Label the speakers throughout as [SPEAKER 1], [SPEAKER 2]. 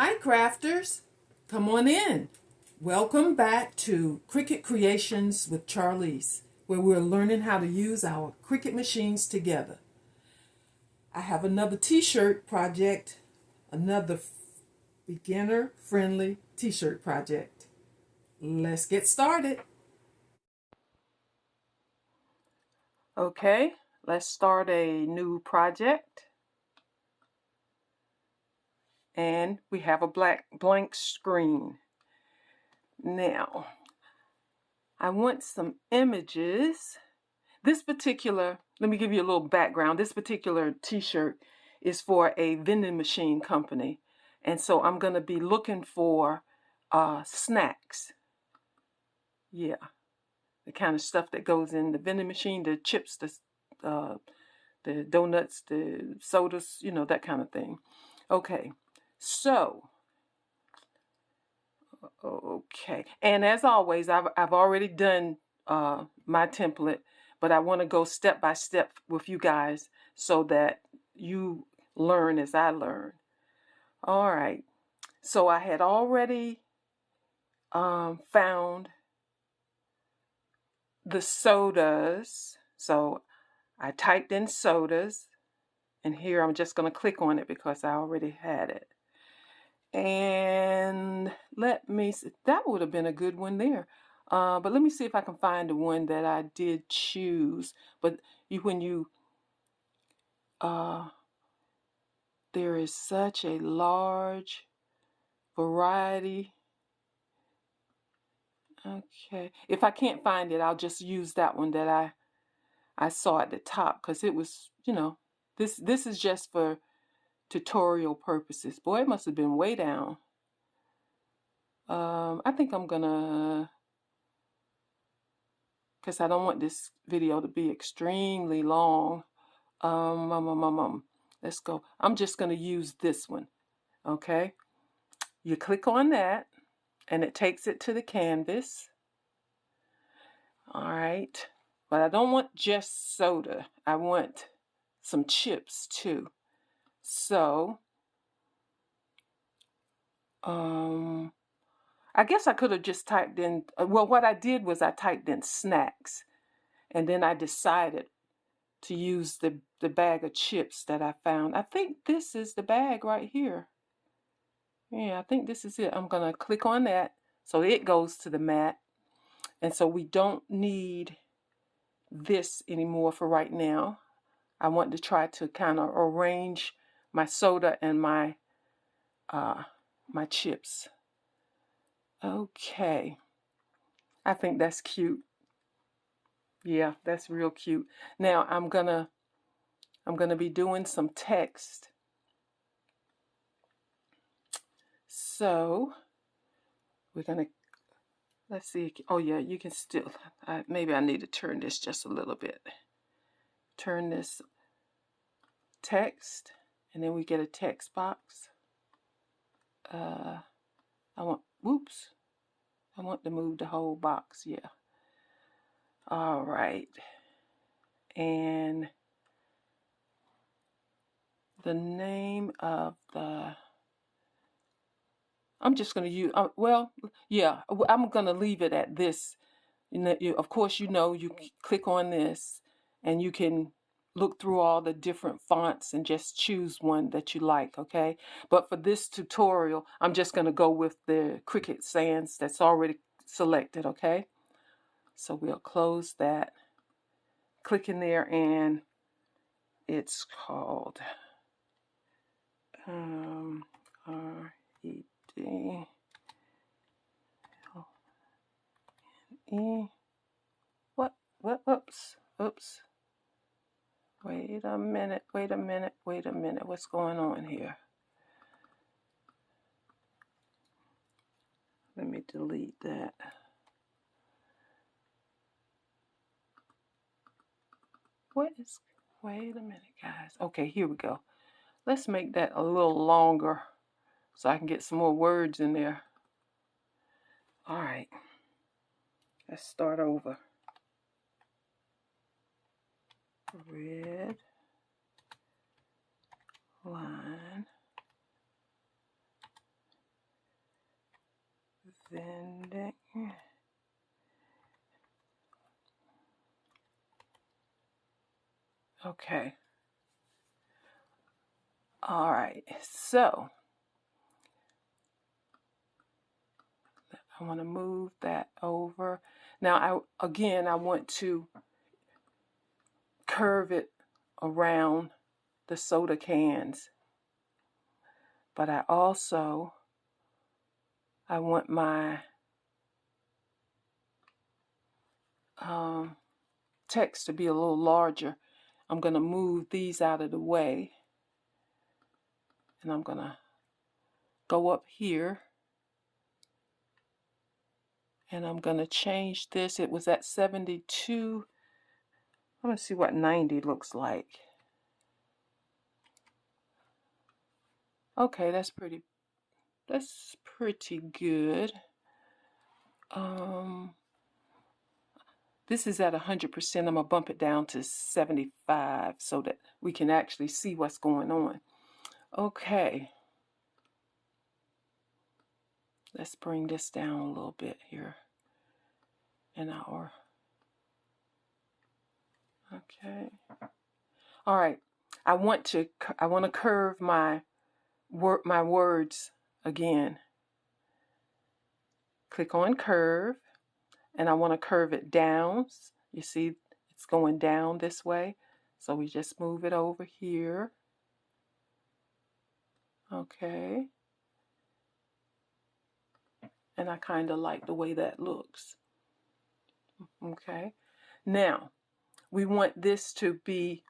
[SPEAKER 1] Hi crafters, come on in. Welcome back to Cricut Creations with Charlease, where we're learning how to use our Cricut machines together. I have another t-shirt project, another beginner-friendly t-shirt project. Let's get started. Okay, let's start a new project. And we have a blank screen. Now, I want some images. This particular, let me give you a little background. This particular t-shirt is for a vending machine company. And so I'm going to be looking for snacks. Yeah, the kind of stuff that goes in the vending machine, the chips, the donuts, the sodas, you know, that kind of thing. Okay, so, okay. And as always, I've already done my template, but I want to go step by step with you guys so that you learn as I learn. All right. So I had already found the sodas. So I typed in sodas, and here I'm just going to click on it because I already had it. And let me see, that would have been a good one there. But let me see if I can find the one that I did choose. But there is such a large variety. Okay, if I can't find it, I'll just use that one that I saw at the top, because it was, you know, this is just for tutorial purposes. Boy, it must have been way down. I think I'm gonna, because I don't want this video to be extremely long. Let's go. I'm just gonna use this one. Okay, you click on that and it takes it to the canvas. All right, but I don't want just soda. I want some chips too. So, I guess I could have just typed in, well, what I did was I typed in snacks, and then I decided to use the bag of chips that I found. I think this is the bag right here. Yeah, I think this is it. I'm going to click on that so it goes to the mat. And so we don't need this anymore for right now. I want to try to kind of arrange my soda and my chips. Okay. I think that's cute. Yeah, that's real cute. Now I'm gonna be doing some text. So we're gonna, let's see. Oh yeah, you can still, maybe I need to turn this just a little bit. Turn this text, and then we get a text box. I want to move the whole box, yeah. All right. And the name of the, I'm just going to use, well, yeah, I'm going to leave it at this. You know, of course, you know, you click on this and you can look through all the different fonts and just choose one that you like, okay? But for this tutorial, I'm just going to go with the Cricut Sans that's already selected, okay? So we'll close that. Click in there, and it's called R-E-D. What? Oops. Wait a minute. What's going on here? Let me delete that. Wait a minute, guys. Okay, here we go. Let's make that a little longer so I can get some more words in there. All right. Let's start over. Red line. Okay. All right, so I want to move that over. Now, I want to curve it around the soda cans, but I want my text to be a little larger. I'm going to move these out of the way, and I'm going to go up here, and I'm going to change this. It was at 72. I'm going to see what 90 looks like. Okay, that's pretty good. This is at 100%. I'm going to bump it down to 75 so that we can actually see what's going on. Okay. Let's bring this down a little bit here. Okay. All right. I want to curve my words again. Click on curve, and I want to curve it down. You see it's going down this way. So we just move it over here. Okay. And I kind of like the way that looks. Okay. Now, we want this to be,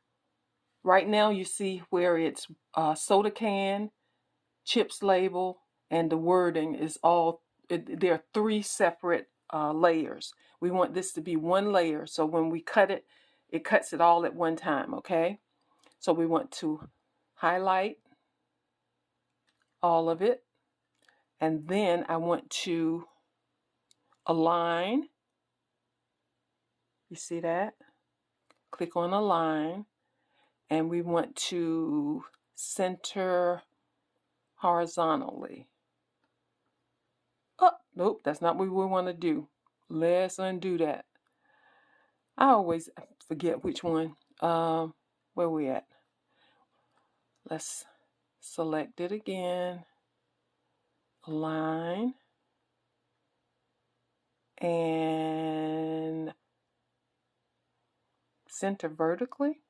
[SPEAKER 1] right now you see where it's soda can, chips label, and the wording is all, there are 3 separate layers. We want this to be one layer, so when we cut it, it cuts it all at one time, okay? So we want to highlight all of it, and then I want to align. You see that? Click on align, and we want to center horizontally. Oh, nope, that's not what we want to do. Let's undo that. I always forget which one. Where we at? Let's select it again. Align. And center vertically.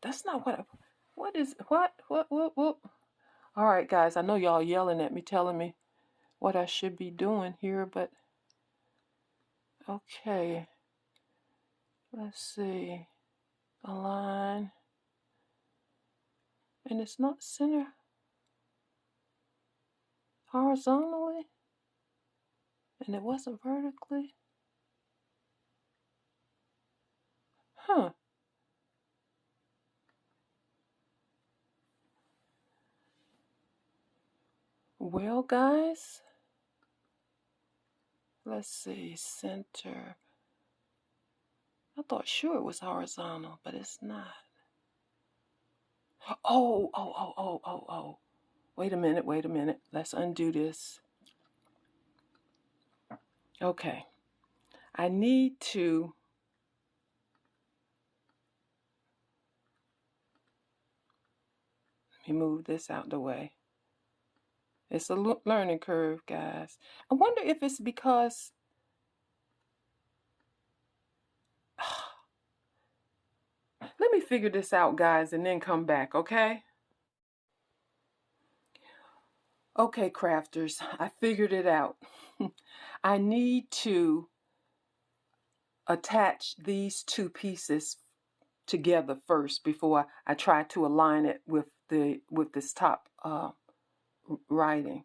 [SPEAKER 1] That's not what what? All right, guys, I know y'all yelling at me, telling me what I should be doing here, but okay. Let's see. Align. And it's not center horizontally. And it wasn't vertically. Huh. Well, guys, let's see, center. I thought sure it was horizontal, but it's not. Oh. Wait a minute. Let's undo this. Okay. I need to let me move this out the way. It's a learning curve, guys. I wonder if it's because let me figure this out, guys, and then come back, okay? Okay, crafters, I figured it out. I need to attach these 2 pieces together first before I try to align it with this top writing.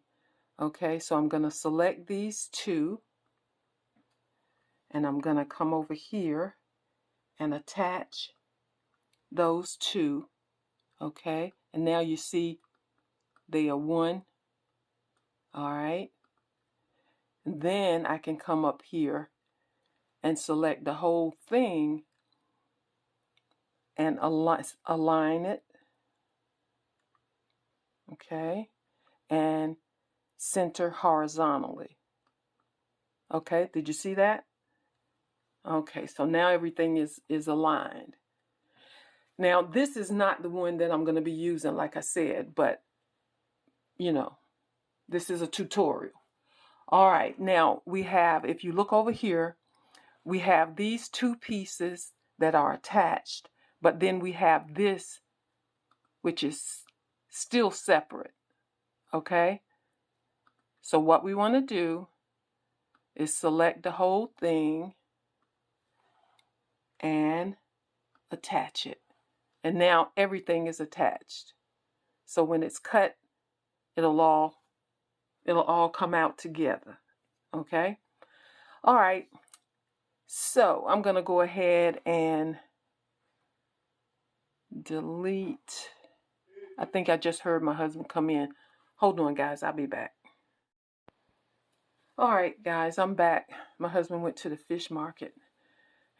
[SPEAKER 1] Okay, so I'm going to select these 2, and I'm going to come over here and attach those 2. Okay, and now you see they are one. All right, and then I can come up here and select the whole thing and align it. Okay, and center horizontally. Okay, did you see that? Okay, so now everything is aligned. Now, this is not the one that I'm going to be using, like I said, but, you know, this is a tutorial. All right, now we have, if you look over here, we have these two pieces that are attached, but then we have this, which is still separate, okay? So what we want to do is select the whole thing and attach it. And now everything is attached. So when it's cut, it'll all come out together, okay? All right, so I'm going to go ahead and delete. I think I just heard my husband come in. Hold on, guys, I'll be back. All right, guys, I'm back. My husband went to the fish market,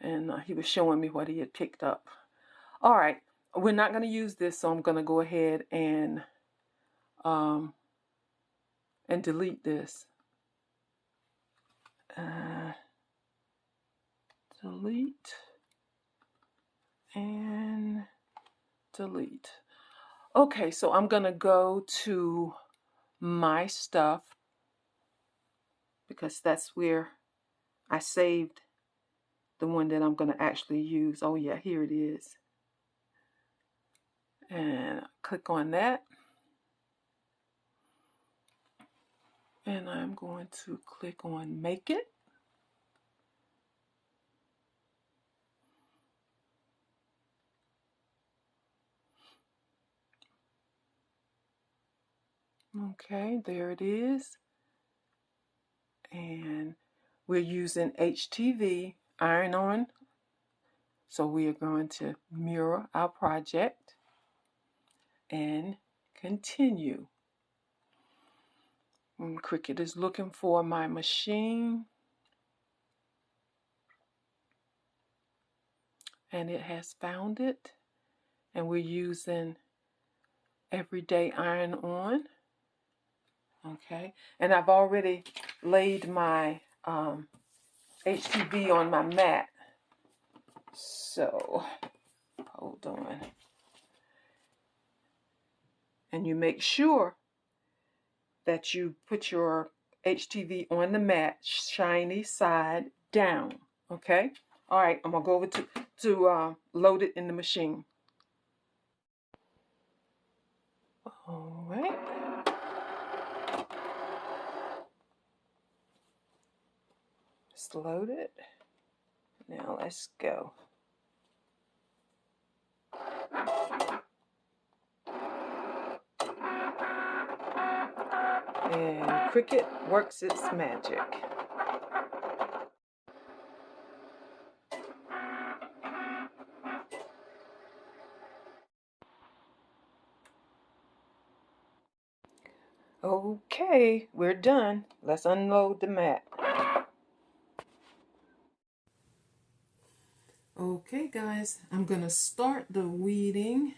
[SPEAKER 1] and he was showing me what he had picked up. All right, we're not going to use this, so I'm going to go ahead and delete this. Delete and delete. Okay, so I'm going to go to my stuff because that's where I saved the one that I'm going to actually use. Oh yeah, here it is. And click on that. And I'm going to click on Make It. Okay, there it is. And we're using HTV, iron-on. So we are going to mirror our project and continue. And Cricut is looking for my machine. And it has found it. And we're using everyday iron-on. Okay, and I've already laid my HTV on my mat. So, hold on. And you make sure that you put your HTV on the mat, shiny side down. Okay? All right, I'm going to go over to load it in the machine. All right. Just load it. Now let's go. And Cricut works its magic. Okay, we're done. Let's unload the mat. Okay, guys, I'm going to start the weeding.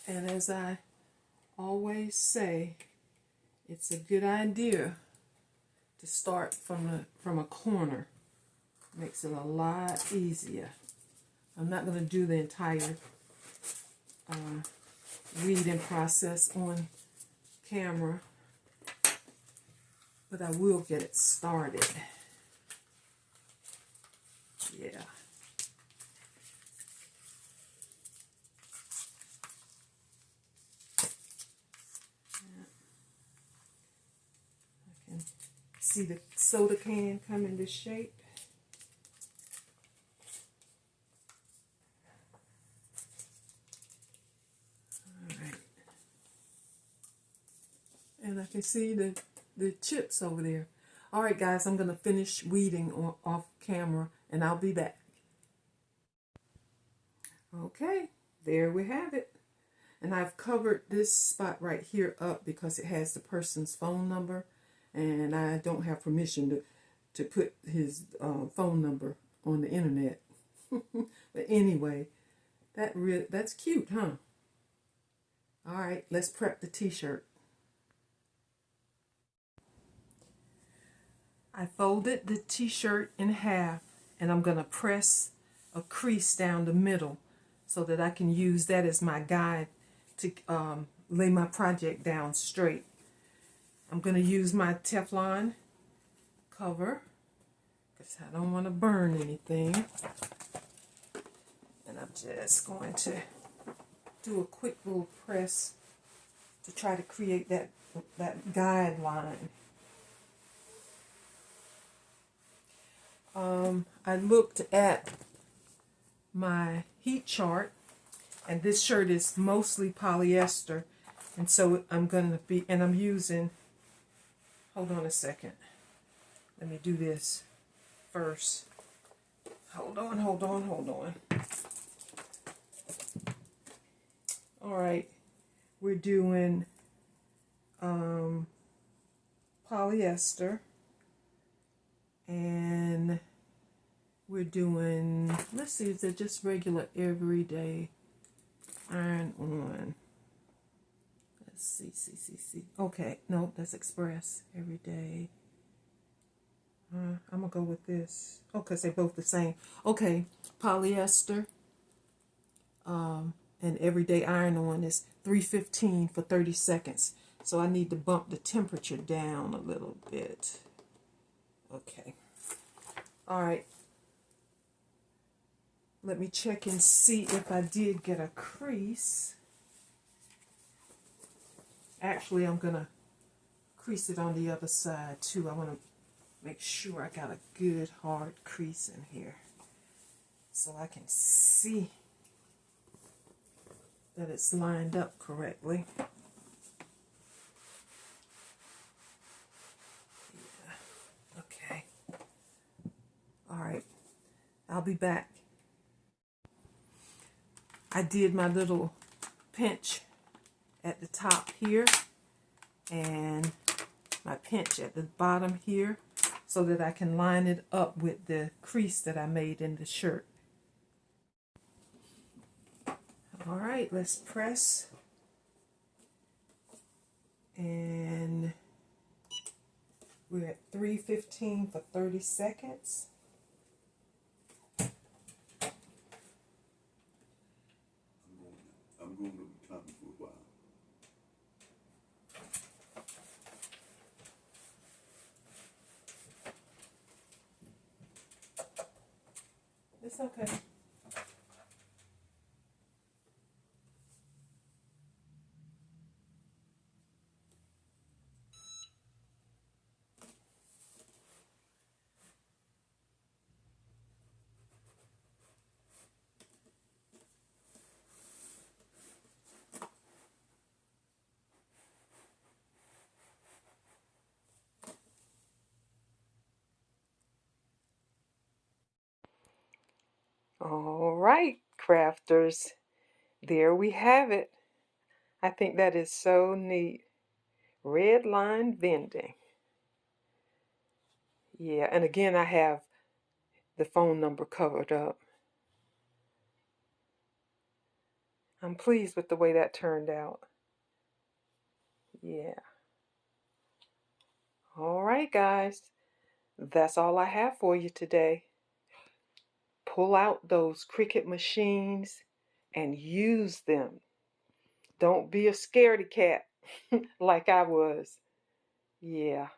[SPEAKER 1] And as I always say, it's a good idea to start from a corner. Makes it a lot easier. I'm not going to do the entire weeding process on camera, but I will get it started. Yeah. I can see the soda can come into shape. All right. And I can see the chips over there. All right, guys, I'm going to finish weeding off camera, and I'll be back. Okay, there we have it. And I've covered this spot right here up because it has the person's phone number, and I don't have permission to put his phone number on the internet. But anyway, that's cute, huh? All right, let's prep the t-shirt. I folded the t-shirt in half, and I'm going to press a crease down the middle so that I can use that as my guide to lay my project down straight. I'm going to use my Teflon cover because I don't want to burn anything. And I'm just going to do a quick little press to try to create that guideline. I looked at my heat chart, and this shirt is mostly polyester, and so I'm using, hold on a second, let me do this first. Hold on. All right, we're doing polyester, and we're doing, let's see, is it just regular everyday iron on? Let's see. Okay, no, that's express everyday. I'm gonna go with this. Oh, because they're both the same. Okay, polyester and everyday iron on is 315 for 30 seconds. So I need to bump the temperature down a little bit. Okay. All right. Let me check and see if I did get a crease. Actually, I'm going to crease it on the other side too. I want to make sure I got a good hard crease in here so I can see that it's lined up correctly. Yeah. Okay. All right. I'll be back. I did my little pinch at the top here and my pinch at the bottom here so that I can line it up with the crease that I made in the shirt. All right, let's press. And we're at 315 for 30 seconds.
[SPEAKER 2] I'm going to be coming for a while.
[SPEAKER 1] It's okay. All right, crafters, there we have it. I think that is so neat. Red line vending. Yeah, and again, I have the phone number covered up. I'm pleased with the way that turned out. Yeah. All right, guys. That's all I have for you today. Pull out those Cricut machines and use them. Don't be a scaredy cat like I was. Yeah.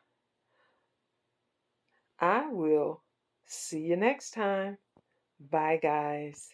[SPEAKER 1] I will see you next time. Bye, guys.